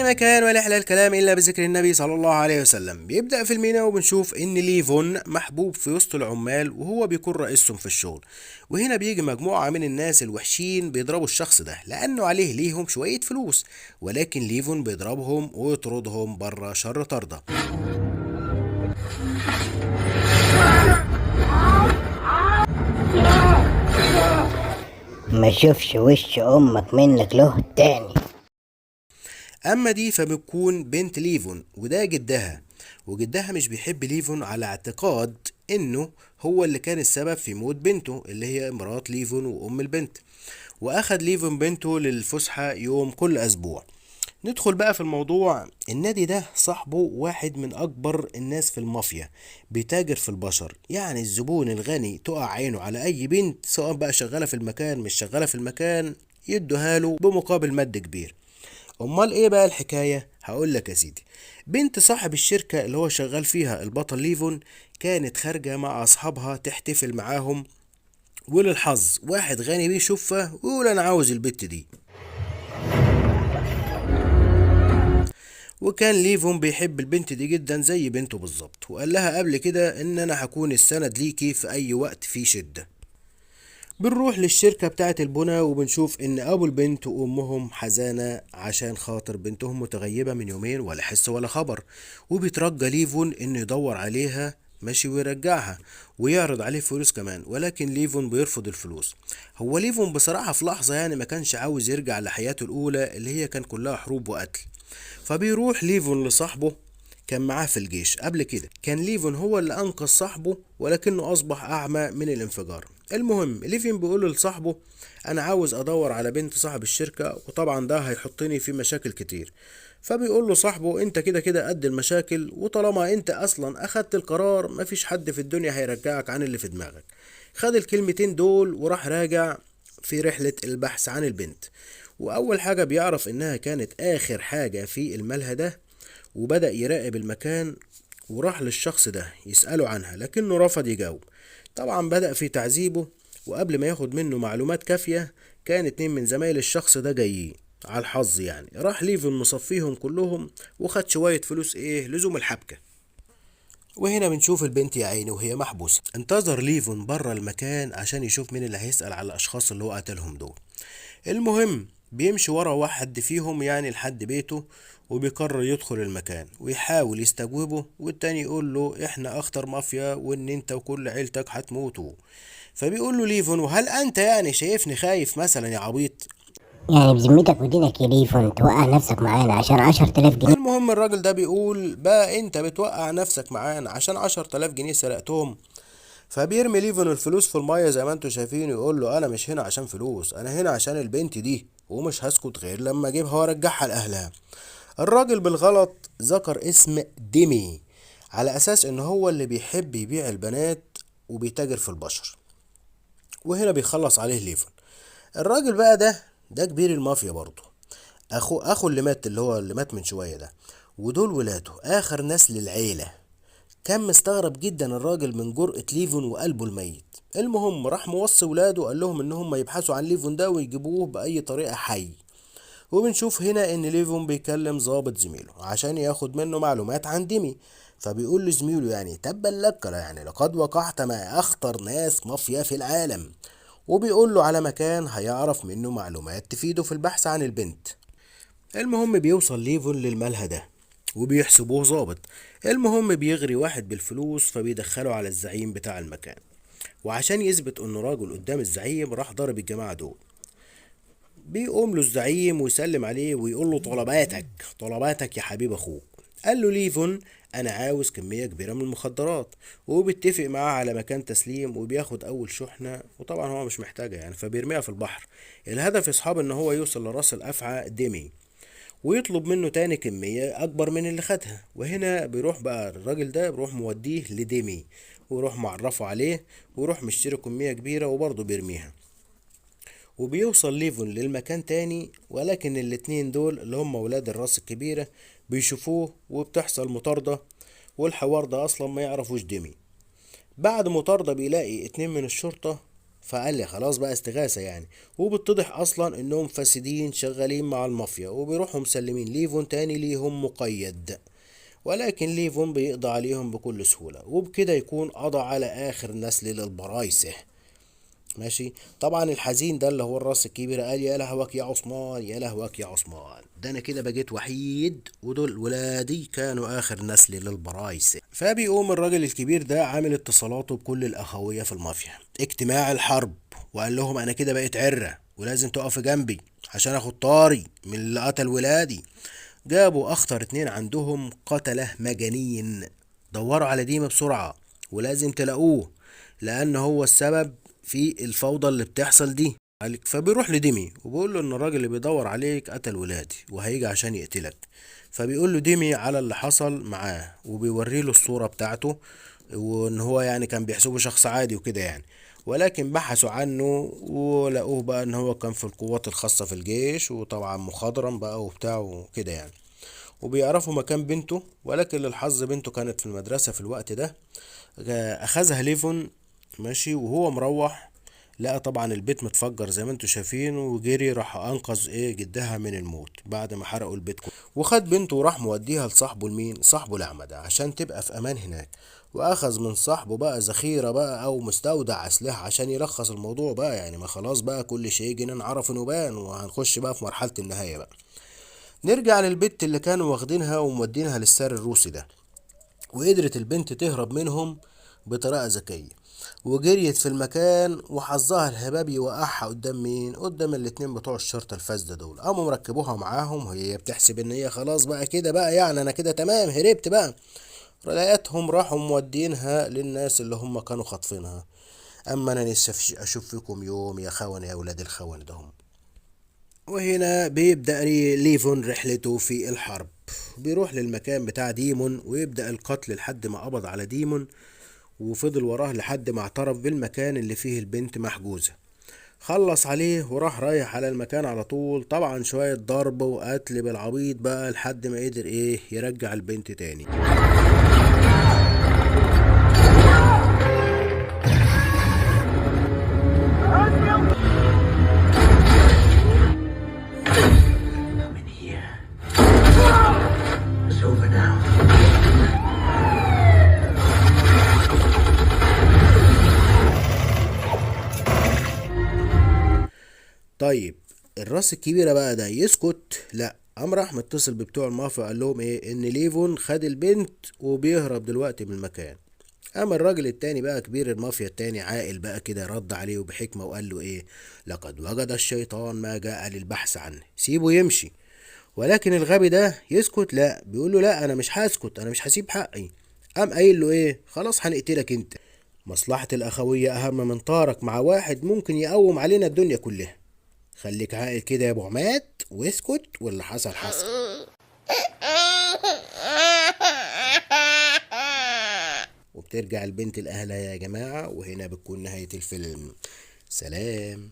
ما كان ولا يحلى الكلام إلا بذكر النبي صلى الله عليه وسلم. بيبدأ فيلمنا وبنشوف إن ليفون محبوب في وسط العمال وهو بيكون رئيسهم في الشغل. وهنا بيجي مجموعة من الناس الوحشين بيضربوا الشخص ده لأنه عليه ليهم شوية فلوس، ولكن ليفون بيضربهم ويطردهم بره شر طردة. ما شوفش وش امك منك له تاني. أما دي فبتكون بنت ليفون وده جدها، وجدها مش بيحب ليفون على اعتقاد إنه هو اللي كان السبب في موت بنته اللي هي مرات ليفون وأم البنت، وأخد ليفون بنته للفسحة يوم كل أسبوع. ندخل بقى في الموضوع. النادي ده صاحبه واحد من أكبر الناس في المافيا، بيتاجر في البشر، يعني الزبون الغني تقع عينه على أي بنت سواء بقى شغالة في المكان مش شغالة في المكان يدوها له بمقابل مادي كبير. امال ايه بقى الحكاية؟ هقول لك يا سيدي. بنت صاحب الشركة اللي هو شغال فيها البطل ليفون كانت خارجة مع اصحابها تحتفل معاهم، وللحظ واحد غني بيشوفها ويقول انا عاوز البت دي. وكان ليفون بيحب البنت دي جدا زي بنته بالظبط، وقال لها قبل كده ان انا هكون السند ليكي في اي وقت في شدة. بنروح للشركة بتاعة البنا وبنشوف إن أبو البنت وأمهم حزانة عشان خاطر بنتهم متغيبة من يومين ولا حس ولا خبر، وبيترجى ليفون إنه يدور عليها ماشي ويرجعها ويعرض عليه فلوس كمان، ولكن ليفون بيرفض الفلوس. هو ليفون بصراحة في لحظة يعني ما كانش عاوز يرجع لحياته الأولى اللي هي كان كلها حروب وقتل. فبيروح ليفون لصاحبه كان معاه في الجيش قبل كده، كان ليفون هو اللي أنقذ صاحبه ولكنه أصبح أعمى من الانفجار. المهم ليفين بيقول لصاحبه أنا عاوز أدور على بنت صاحب الشركة، وطبعا ده هيحطني في مشاكل كتير. فبيقول له صاحبه انت كده كده قد المشاكل، وطالما انت اصلا اخدت القرار مفيش حد في الدنيا هيرجعك عن اللي في دماغك. خد الكلمتين دول وراح راجع في رحلة البحث عن البنت. واول حاجة بيعرف انها كانت اخر حاجة في الملهى ده، وبدأ يراقب المكان وراح للشخص ده يسأله عنها لكنه رفض يجاوب. طبعا بدأ في تعذيبه، وقبل ما ياخد منه معلومات كافية كان اتنين من زمايل الشخص ده جايين على الحظ، يعني راح ليفن مصفيهم كلهم وخد شوية فلوس ايه لزوم الحبكة. وهنا بنشوف البنت يا عيني وهي محبوسة. انتظر ليفون بره المكان عشان يشوف مين اللي هيسأل على الأشخاص اللي هو قتلهم دول. المهم بيمشي ورا واحد فيهم يعني لحد بيته، وبيقرر يدخل المكان ويحاول يستجوبه، والتاني يقول له احنا اخطر مافيا وان انت وكل عيلتك هتموتوا. فبيقول له ليفون وهل انت يعني شايفني خايف مثلا يا عبيط؟ يعني بذمتك ودينك يا ليفون توقع نفسك معانا عشان 10,000 جنيه؟ المهم الراجل ده بيقول بقى انت بتوقع نفسك معانا عشان 10,000 جنيه سرقتهم؟ فبيرمي ليفون الفلوس في المية زي ما انتوا شايفين، يقول له انا مش هنا عشان فلوس، انا هنا عشان البنت دي ومش هسكت غير لما اجيبها وارجعها لاهلها. الراجل بالغلط ذكر اسم ديمي على اساس ان هو اللي بيحب يبيع البنات وبيتاجر في البشر، وهنا بيخلص عليه ليفون. الراجل بقى ده كبير المافيا برضه، اخو اللي مات من شوية ده، ودول ولاده اخر نسل العيلة. كان مستغرب جدا الراجل من جرأة ليفون وقلبه الميت. المهم راح موصي ولاده وقال لهم انهم يبحثوا عن ليفون ده ويجيبوه بأي طريقة حي. وبنشوف هنا ان ليفون بيكلم ضابط زميله عشان ياخد منه معلومات عن ديمي. فبيقول لزميله يعني تبا لك يعني لقد وقعت مع اخطر ناس مافيا في العالم، وبيقول له على مكان هيعرف منه معلومات تفيده في البحث عن البنت. المهم بيوصل ليفون للملهى ده وبيحسبوه ظابط. المهم بيغري واحد بالفلوس فبيدخله على الزعيم بتاع المكان، وعشان يثبت انه راجل قدام الزعيم راح ضرب الجماعة دول. بيقوم له الزعيم ويسلم عليه ويقول له طلباتك يا حبيب اخوك. قال له ليفون انا عاوز كمية كبيرة من المخدرات، وبيتفق معاه على مكان تسليم وبياخد اول شحنة، وطبعا هو مش محتاجها يعني فبيرميها في البحر. الهدف يصحاب ان هو يوصل لراس الافعى ديمي ويطلب منه تاني كمية أكبر من اللي خدها. وهنا بيروح بقى الراجل ده بيروح موديه لديمي ويروح معرفه عليه ويروح مشتري كمية كبيرة وبرضه بيرميها. وبيوصل ليفون للمكان تاني، ولكن الاتنين دول اللي هم ولاد الراس الكبيرة بيشوفوه وبتحصل مطاردة، والحوار ده أصلا ما يعرفوش ديمي. بعد مطاردة بيلاقي اتنين من الشرطة فقال لي خلاص بقى استغاثة يعني. وبتضح اصلا انهم فاسدين شغالين مع المافيا، وبيروحوا مسلمين ليفون تاني ليهم مقيد، ولكن ليفون بيقضي عليهم بكل سهولة، وبكده يكون قضى على آخر نسل للبرايسه. ماشي. طبعا الحزين ده اللي هو الراس الكبير قال يا لهوك يا عثمان، يا لهوك يا عثمان، ده انا كده بقيت وحيد، ودول ولادي كانوا اخر نسل للبرايسه. فبيقوم الراجل الكبير ده عامل اتصالاته بكل الاخويه في المافيا، اجتماع الحرب، وقال لهم انا كده بقيت عره ولازم تقف جنبي عشان اخد طاري من اللي قتل ولادي. جابوا اخطر اتنين عندهم قتله مجانين، دوروا على ديما بسرعه ولازم تلاقوه، لان هو السبب في الفوضى اللي بتحصل دي. فبيروح لديمي وبيقول له ان الراجل اللي بيدور عليك قتل ولادي وهيجي عشان يقتلك. فبيقول له ديمي على اللي حصل معاه، وبيوري له الصورة بتاعته، وان هو يعني كان بيحسبه شخص عادي وكده يعني، ولكن بحثوا عنه ولقوه بقى ان هو كان في القوات الخاصة في الجيش، وطبعا مخضرم بقى وبتاع وكده يعني. وبيعرفوا مكان بنته، ولكن للحظ بنته كانت في المدرسة في الوقت ده. أخذها ليفون. ماشي. وهو مروح لقى طبعا البيت متفجر زي ما انتوا شايفين، وجري راح انقذ جدها من الموت بعد ما حرقوا البيت كله، وخد بنته وراح موديها لصاحبه لمين، صاحبه الاعمى ده، عشان تبقى في امان هناك. واخذ من صاحبه بقى ذخيره بقى او مستودع اسلحه عشان يلخص الموضوع بقى يعني، ما خلاص بقى كل شيء جينا نعرف نبان، وهنخش بقى في مرحله النهايه بقى. نرجع للبت اللي كانوا واخدينها ومودينها للسار الروسي ده، وقدرت البنت تهرب منهم بطريقة ذكية، وجريت في المكان، وحظها الهباب يوقعها قدام مين، قدام الاتنين بتوع الشرطة الفاسدة دول. قاموا مركبوها معاهم وهي بتحسب ان هي خلاص بقى كده بقى يعني انا كده تمام هربت بقى. لقيتهم راحوا مودينها للناس اللي هم كانوا خاطفينها. اما انا نفسي اشوف فيكم يوم يا خون يا اولاد الخون دهم. وهنا بيبدأ ليفون رحلته في الحرب، بيروح للمكان بتاع ديمون ويبدأ القتل لحد ما قبض على ديمون، وفضل وراه لحد ما اعترف بالمكان اللي فيه البنت محجوزة. خلص عليه وراح رايح على المكان على طول، طبعا شوية ضرب وقتل بالعبيط بقى لحد ما قدر يرجع البنت تاني. I'm in here. It's over now. طيب الراس الكبيرة بقى ده يسكت؟ لا، قام راح متصل ببتوع المافيا قال لهم ان ليفون خد البنت وبيهرب دلوقتي من المكان. اما الراجل التاني بقى كبير المافيا التاني عاقل بقى كده رد عليه بحكمة وقال له لقد وجد الشيطان ما جاء للبحث عنه، سيبه يمشي. ولكن الغبي ده يسكت؟ لا، بيقول له لا انا مش هسكت، انا مش هسيب حقي. قام قايل له خلاص هنقتلك انت، مصلحة الاخوية اهم من طارك مع واحد ممكن يقوم علينا الدنيا كلها. خليك عاقل كده يا ابو عماد واسكت، واللي حصل حصل. وبترجع البنت لأهلها يا جماعة، وهنا بتكون نهاية الفيلم. سلام.